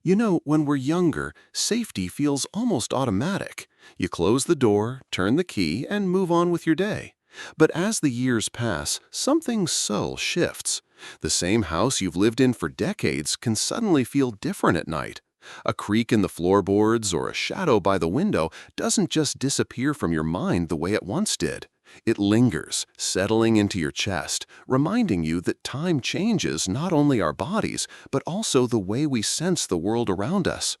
You know, when we're younger, safety feels almost automatic. You close the door, turn the key, and move on with your day. But as the years pass, something subtle shifts. The same house you've lived in for decades can suddenly feel different at night. A creak in the floorboards or a shadow by the window doesn't just disappear from your mind the way it once did. It lingers, settling into your chest, reminding you that time changes not only our bodies, but also the way we sense the world around us.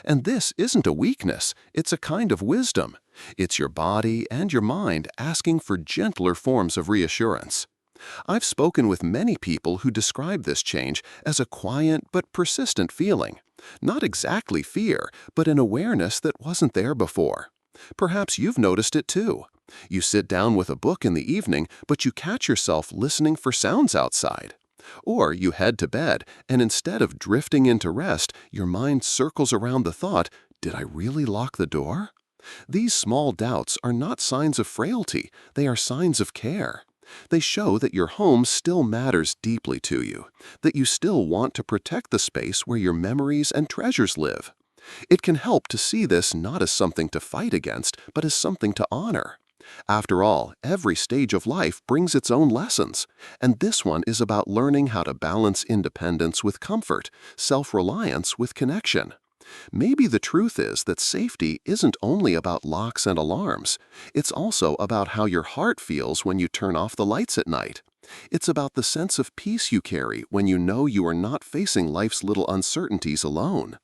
And this isn't a weakness, it's a kind of wisdom. It's your body and your mind asking for gentler forms of reassurance. I've spoken with many people who describe this change as a quiet but persistent feeling. Not exactly fear, but an awareness that wasn't there before. Perhaps you've noticed it too. You sit down with a book in the evening, but you catch yourself listening for sounds outside. Or you head to bed, and instead of drifting into rest, your mind circles around the thought, "Did I really lock the door?" These small doubts are not signs of frailty, they are signs of care. They show that your home still matters deeply to you, that you still want to protect the space where your memories and treasures live. It can help to see this not as something to fight against, but as something to honor. After all, every stage of life brings its own lessons, and this one is about learning how to balance independence with comfort, self-reliance with connection. Maybe the truth is that safety isn't only about locks and alarms. It's also about how your heart feels when you turn off the lights at night. It's about the sense of peace you carry when you know you are not facing life's little uncertainties alone.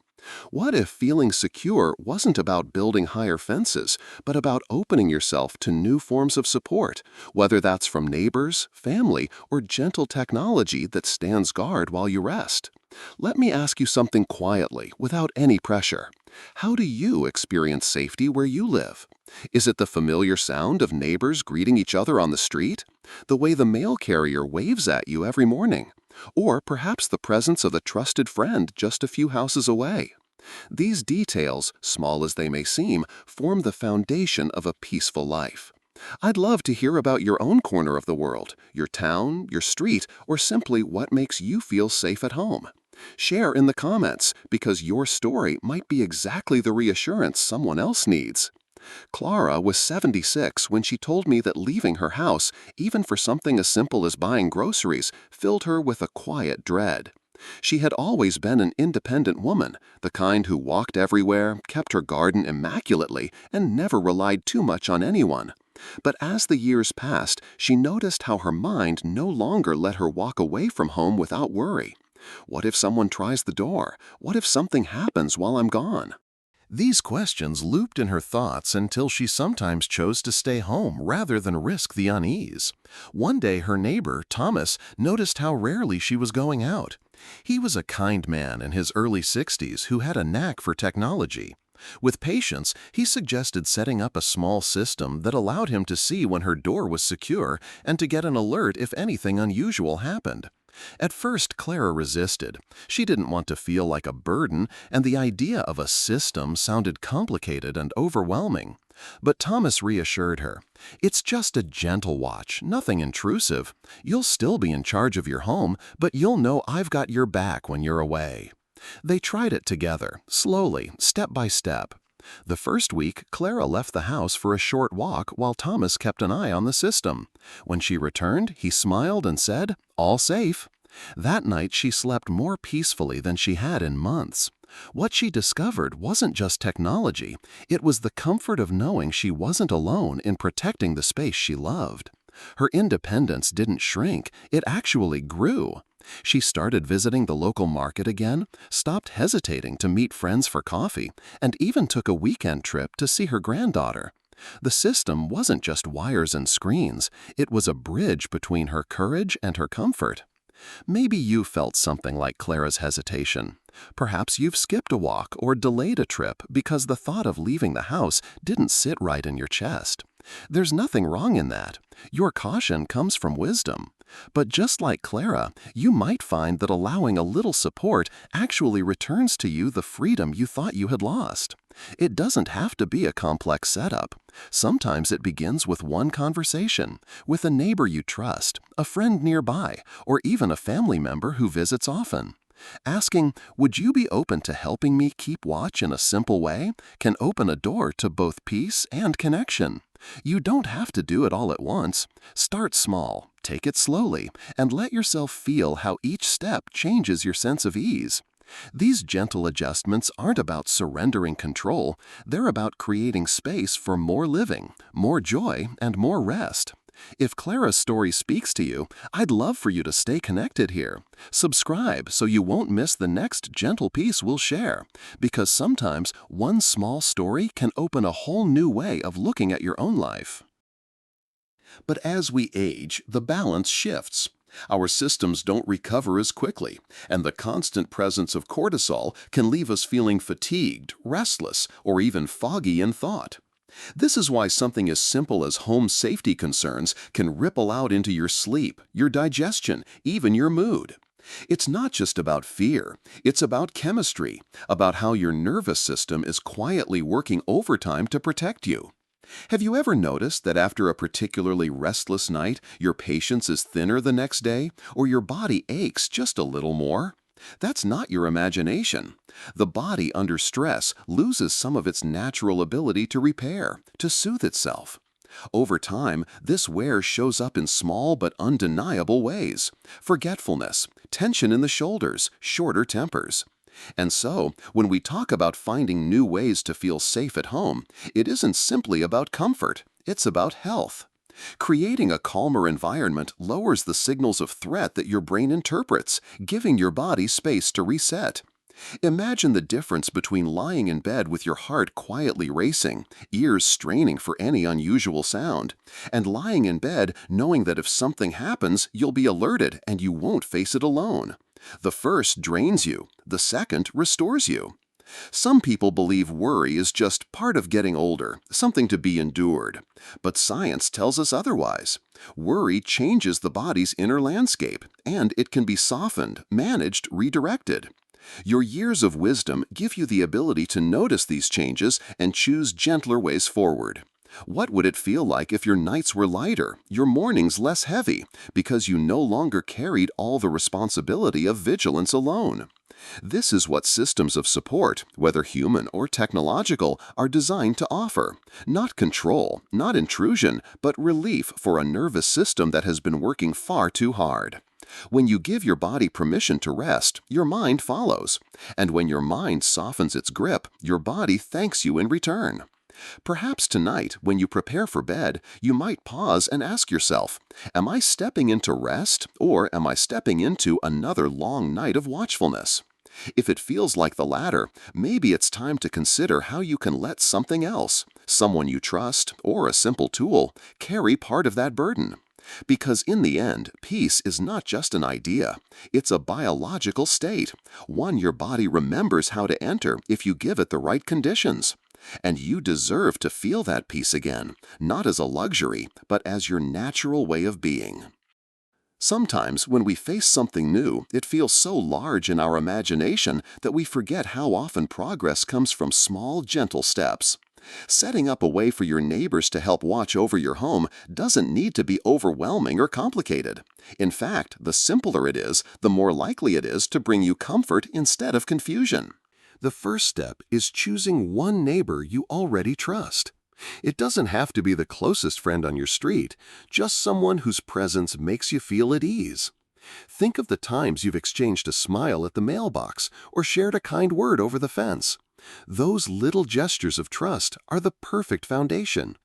What if feeling secure wasn't about building higher fences, but about opening yourself to new forms of support, whether that's from neighbors, family, or gentle technology that stands guard while you rest? Let me ask you something quietly, without any pressure. How do you experience safety where you live? Is it the familiar sound of neighbors greeting each other on the street? The way the mail carrier waves at you every morning? Or perhaps the presence of a trusted friend just a few houses away? These details, small as they may seem, form the foundation of a peaceful life. I'd love to hear about your own corner of the world, your town, your street, or simply what makes you feel safe at home. Share in the comments, because your story might be exactly the reassurance someone else needs. Clara was 76 when she told me that leaving her house, even for something as simple as buying groceries, filled her with a quiet dread. She had always been an independent woman, the kind who walked everywhere, kept her garden immaculately, and never relied too much on anyone. But as the years passed, she noticed how her mind no longer let her walk away from home without worry. What if someone tries the door? What if something happens while I'm gone? These questions looped in her thoughts until she sometimes chose to stay home rather than risk the unease. One day her neighbor, Thomas, noticed how rarely she was going out. He was a kind man in his early 60s who had a knack for technology. With patience, he suggested setting up a small system that allowed him to see when her door was secure and to get an alert if anything unusual happened. At first, Clara resisted. She didn't want to feel like a burden, and the idea of a system sounded complicated and overwhelming. But Thomas reassured her. "It's just a gentle watch, nothing intrusive. You'll still be in charge of your home, but you'll know I've got your back when you're away." They tried it together, slowly, step by step. The first week, Clara left the house for a short walk while Thomas kept an eye on the system. When she returned, he smiled and said, "All safe." That night, she slept more peacefully than she had in months. What she discovered wasn't just technology, it was the comfort of knowing she wasn't alone in protecting the space she loved. Her independence didn't shrink, it actually grew. She started visiting the local market again, stopped hesitating to meet friends for coffee, and even took a weekend trip to see her granddaughter. The system wasn't just wires and screens, it was a bridge between her courage and her comfort. Maybe you felt something like Clara's hesitation. Perhaps you've skipped a walk or delayed a trip because the thought of leaving the house didn't sit right in your chest. There's nothing wrong in that. Your caution comes from wisdom. But just like Clara, you might find that allowing a little support actually returns to you the freedom you thought you had lost. It doesn't have to be a complex setup. Sometimes it begins with one conversation, with a neighbor you trust, a friend nearby, or even a family member who visits often. Asking, "Would you be open to helping me keep watch in a simple way?" can open a door to both peace and connection. You don't have to do it all at once. Start small, take it slowly, and let yourself feel how each step changes your sense of ease. These gentle adjustments aren't about surrendering control, they're about creating space for more living, more joy, and more rest. If Clara's story speaks to you, I'd love for you to stay connected here. Subscribe so you won't miss the next gentle piece we'll share, because sometimes one small story can open a whole new way of looking at your own life. But as we age, the balance shifts. Our systems don't recover as quickly, and the constant presence of cortisol can leave us feeling fatigued, restless, or even foggy in thought. This is why something as simple as home safety concerns can ripple out into your sleep, your digestion, even your mood. It's not just about fear, it's about chemistry, about how your nervous system is quietly working overtime to protect you. Have you ever noticed that after a particularly restless night, your patience is thinner the next day, or your body aches just a little more? That's not your imagination. The body under stress loses some of its natural ability to repair, to soothe itself. Over time, this wear shows up in small but undeniable ways: forgetfulness, tension in the shoulders, shorter tempers. And so, when we talk about finding new ways to feel safe at home, it isn't simply about comfort, it's about health. Creating a calmer environment lowers the signals of threat that your brain interprets, giving your body space to reset. Imagine the difference between lying in bed with your heart quietly racing, ears straining for any unusual sound, and lying in bed knowing that if something happens, you'll be alerted and you won't face it alone. The first drains you, the second restores you. Some people believe worry is just part of getting older, something to be endured. But science tells us otherwise. Worry changes the body's inner landscape, and it can be softened, managed, redirected. Your years of wisdom give you the ability to notice these changes and choose gentler ways forward. What would it feel like if your nights were lighter, your mornings less heavy, because you no longer carried all the responsibility of vigilance alone? This is what systems of support, whether human or technological, are designed to offer. Not control, not intrusion, but relief for a nervous system that has been working far too hard. When you give your body permission to rest, your mind follows. And when your mind softens its grip, your body thanks you in return. Perhaps tonight, when you prepare for bed, you might pause and ask yourself, am I stepping into rest, or am I stepping into another long night of watchfulness? If it feels like the latter, maybe it's time to consider how you can let something else, someone you trust, or a simple tool, carry part of that burden. Because in the end, peace is not just an idea, it's a biological state, one your body remembers how to enter if you give it the right conditions. And you deserve to feel that peace again, not as a luxury, but as your natural way of being. Sometimes when we face something new, it feels so large in our imagination that we forget how often progress comes from small, gentle steps. Setting up a way for your neighbors to help watch over your home doesn't need to be overwhelming or complicated. In fact, the simpler it is, the more likely it is to bring you comfort instead of confusion. The first step is choosing one neighbor you already trust. It doesn't have to be the closest friend on your street, just someone whose presence makes you feel at ease. Think of the times you've exchanged a smile at the mailbox or shared a kind word over the fence. Those little gestures of trust are the perfect foundation.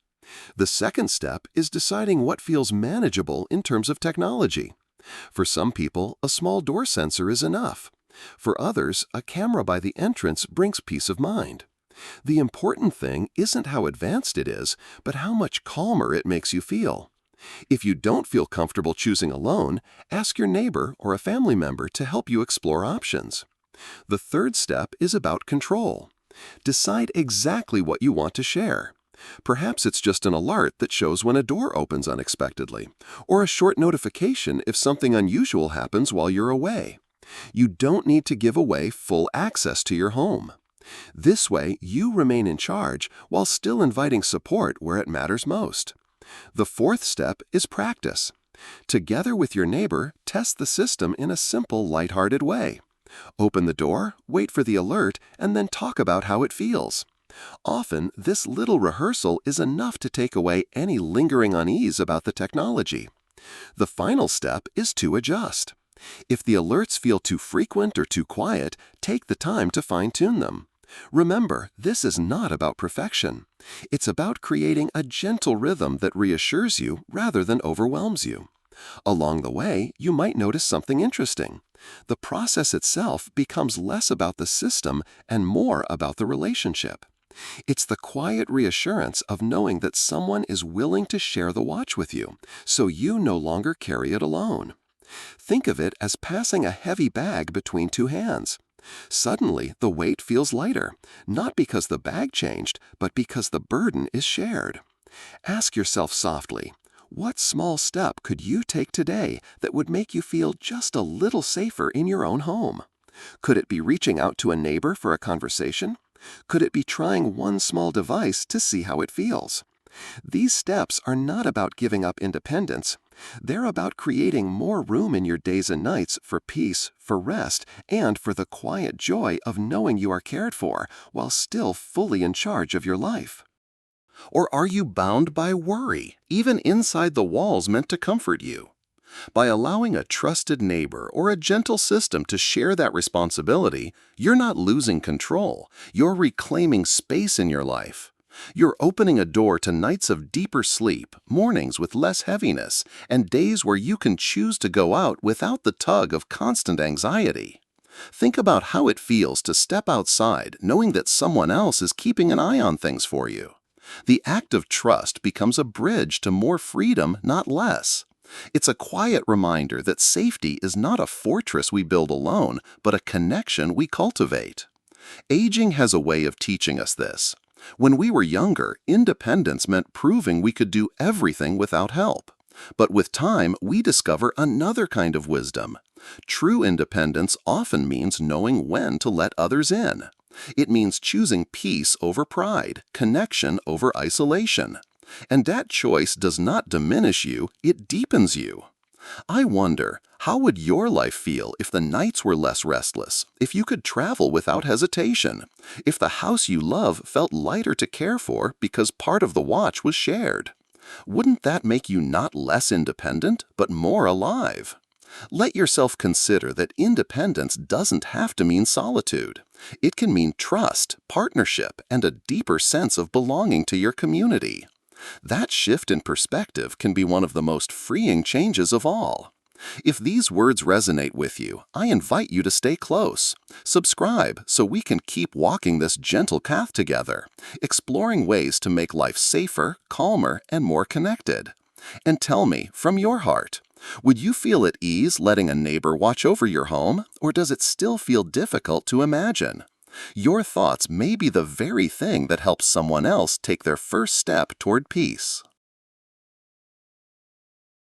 The second step is deciding what feels manageable in terms of technology. For some people, a small door sensor is enough. For others, a camera by the entrance brings peace of mind. The important thing isn't how advanced it is, but how much calmer it makes you feel. If you don't feel comfortable choosing alone, ask your neighbor or a family member to help you explore options. The third step is about control. Decide exactly what you want to share. Perhaps it's just an alert that shows when a door opens unexpectedly, or a short notification if something unusual happens while you're away. You don't need to give away full access to your home. This way, you remain in charge while still inviting support where it matters most. The fourth step is practice. Together with your neighbor, test the system in a simple, lighthearted way. Open the door, wait for the alert, and then talk about how it feels. Often, this little rehearsal is enough to take away any lingering unease about the technology. The final step is to adjust. If the alerts feel too frequent or too quiet, take the time to fine-tune them. Remember, this is not about perfection. It's about creating a gentle rhythm that reassures you rather than overwhelms you. Along the way, you might notice something interesting. The process itself becomes less about the system and more about the relationship. It's the quiet reassurance of knowing that someone is willing to share the watch with you, so you no longer carry it alone. Think of it as passing a heavy bag between two hands. Suddenly, the weight feels lighter, not because the bag changed, but because the burden is shared. Ask yourself softly, what small step could you take today that would make you feel just a little safer in your own home? Could it be reaching out to a neighbor for a conversation? Could it be trying one small device to see how it feels? These steps are not about giving up independence. They're about creating more room in your days and nights for peace, for rest, and for the quiet joy of knowing you are cared for while still fully in charge of your life. Or are you bound by worry, even inside the walls meant to comfort you? By allowing a trusted neighbor or a gentle system to share that responsibility, you're not losing control. You're reclaiming space in your life. You're opening a door to nights of deeper sleep, mornings with less heaviness, and days where you can choose to go out without the tug of constant anxiety. Think about how it feels to step outside knowing that someone else is keeping an eye on things for you. The act of trust becomes a bridge to more freedom, not less. It's a quiet reminder that safety is not a fortress we build alone, but a connection we cultivate. Aging has a way of teaching us this. When we were younger, independence meant proving we could do everything without help. But with time, we discover another kind of wisdom. True independence often means knowing when to let others in. It means choosing peace over pride, connection over isolation. And that choice does not diminish you, it deepens you. I wonder, how would your life feel if the nights were less restless, if you could travel without hesitation, if the house you love felt lighter to care for because part of the watch was shared? Wouldn't that make you not less independent, but more alive? Let yourself consider that independence doesn't have to mean solitude. It can mean trust, partnership, and a deeper sense of belonging to your community. That shift in perspective can be one of the most freeing changes of all. If these words resonate with you, I invite you to stay close. Subscribe so we can keep walking this gentle path together, exploring ways to make life safer, calmer, and more connected. And tell me, from your heart, would you feel at ease letting a neighbor watch over your home, or does it still feel difficult to imagine? Your thoughts may be the very thing that helps someone else take their first step toward peace.